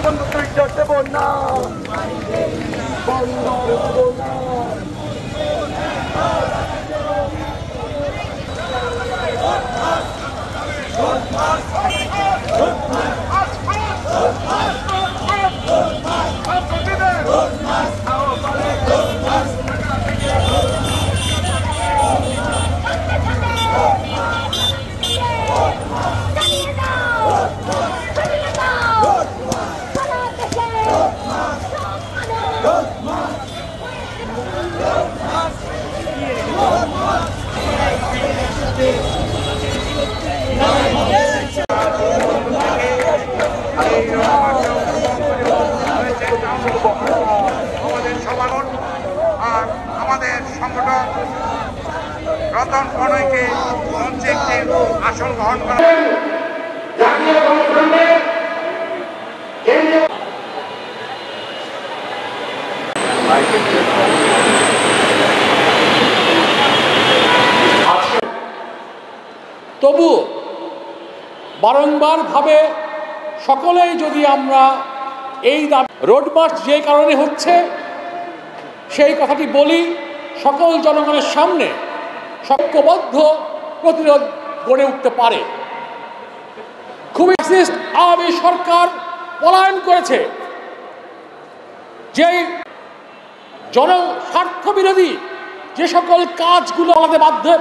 বন্ধ টুইটার দেব না, বন্ধ দেব না। আমাদের সংগঠন রতন প্রণয়কে মঞ্চে একটি আসন গ্রহণ করা। তবু বারংবার ভাবে সকলেই যদি আমরা এই রোড মার্চ যে কারণে হচ্ছে সেই কথাটি বলি, সকল জনগণের সামনে ঐক্যবদ্ধ প্রতিরোধ গড়ে উঠতে পারে। খুবই আওয়ামী সরকার পলায়ন করেছে, যেই জনস্বার্থ বিরোধী যে সকল কাজগুলো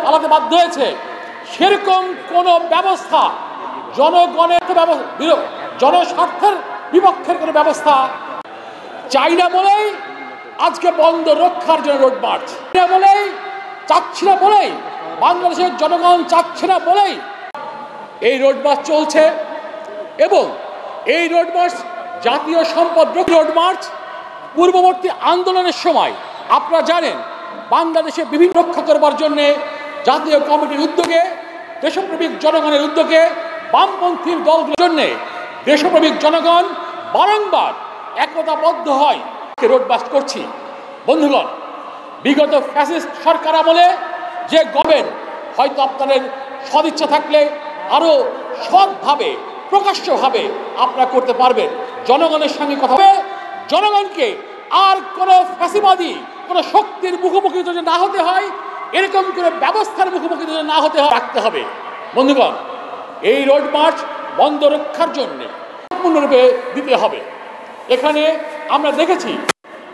পালাতে বাধ্য হয়েছে, সেরকম কোনো ব্যবস্থা জনগণের জনস্বার্থের বিপক্ষের কোনো ব্যবস্থা চাই না বলেই আজকে বন্ধ রক্ষার জন্য রোড মার্চ বলেই চাচ্ছি না বলেই বাংলাদেশের জনগণ চাচ্ছে না বলেই এই রোড মার্চ চলছে। এবং এই রোড মার্চ জাতীয় সম্পদ রোড মার্চ পূর্ববর্তী আন্দোলনের সময় আপনারা জানেন বাংলাদেশে বিভিন্ন রক্ষা করবার জন্যে জাতীয় কমিটির উদ্যোগে, দেশপ্রেমিক জনগণের উদ্যোগে, বামপন্থী দলগুলোর জন্য দেশপ্রেমিক জনগণ বারংবার একতাবদ্ধ হয় রোড মার্চ করছি। বন্ধুগণ, বিগত ফ্যাসিস্ট সরকার আমলে যে গভর্নমেন্ট হয়তো আপনাদের সদিচ্ছা থাকলে আরো সৎভাবে প্রকাশ্যভাবে আপনারা করতে পারবেন, জনগণের সঙ্গে কথা হবে, জনগণকে আর কোনো ফ্যাসিবাদী কোনো শক্তির মুখোমুখি যদি না হতে হয়, এরকম কোনো ব্যবস্থার মুখোমুখি যদি না হতে হয় রাখতে হবে। বন্ধুগণ, এই রোড মার্চ বন্ধ রক্ষার জন্য সম্পূর্ণরূপে দিতে হবে। এখানে আমরা দেখেছি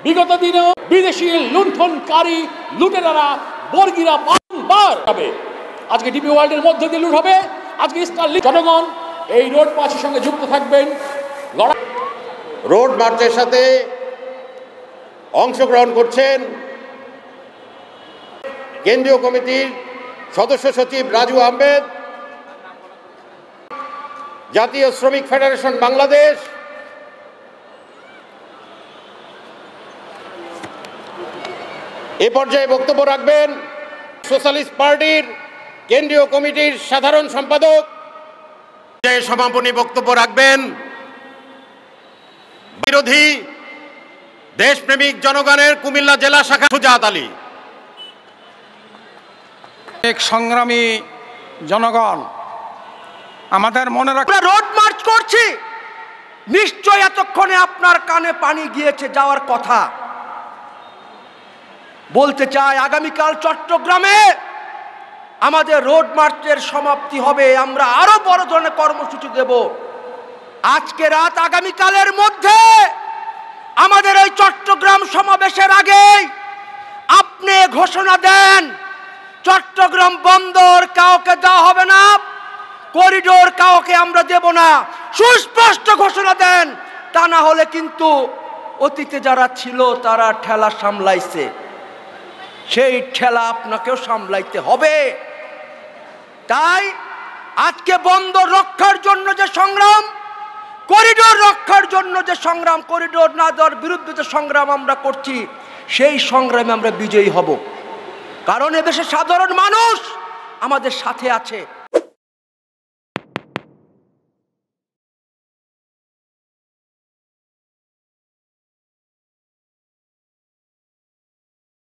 বিগত দিনেও বিদেশি লুণ্ঠনকারী লুটেরারা বর্গীরা বারবার হবে। আজকে ডিপি ওয়ার্ল্ডের মধ্য দিয়ে লুট হবে, আজকে জনগণ এই রোড মার্চের সঙ্গে যুক্ত থাকবেন। রোড মার্চের সাথে অংশগ্রহণ করছেন কেন্দ্রীয় কমিটির সদস্য সচিব রাজু আহমেদ, জাতীয় শ্রমিক ফেডারেশন বাংলাদেশ, এ পর্যায়ে বক্তব্য রাখবেন সোশ্যালিস্ট পার্টির কেন্দ্রীয় কমিটির সাধারণ সম্পাদক, সমাপনী বক্তব্য রাখবেন বিরোধী দেশপ্রেমিক জনগণের কুমিল্লা জেলা শাখা সুজাত আলী। এক সংগ্রামী জনগণ, আমাদের মনে রাখা রোড মার্চ করছি, নিশ্চয় এতক্ষণে আপনার কানে পানি গিয়েছে যাওয়ার কথা। বলতে চাই, আগামীকাল চট্টগ্রামে আমাদের রোড মার্চের সমাপ্তি হবে, আমরা আরো বড় ধরনের কর্মসূচি দেব। আজকে রাত আগামীকালের মধ্যে আমাদের এই চট্টগ্রাম সমাবেশের আগেই আপনি ঘোষণা দেন চট্টগ্রাম বন্দর কাউকে দেওয়া হবে না, করিডোর কাউকে আমরা দেব না, সুস্পষ্ট ঘোষণা দেন। তা না হলে কিন্তু অতীতে যারা ছিল তারা ঠেলা সামলাইছে, সেই ঠেলা আপনাকেও সামলাইতে হবে। তাই আজকে বন্দর রক্ষার জন্য যে সংগ্রাম, করিডোর রক্ষার জন্য যে সংগ্রাম, করিডোর না দেওয়ার বিরুদ্ধে যে সংগ্রাম আমরা করছি, সেই সংগ্রামে আমরা বিজয়ী হব। কারণ এদেশের সাধারণ মানুষ আমাদের সাথে আছে।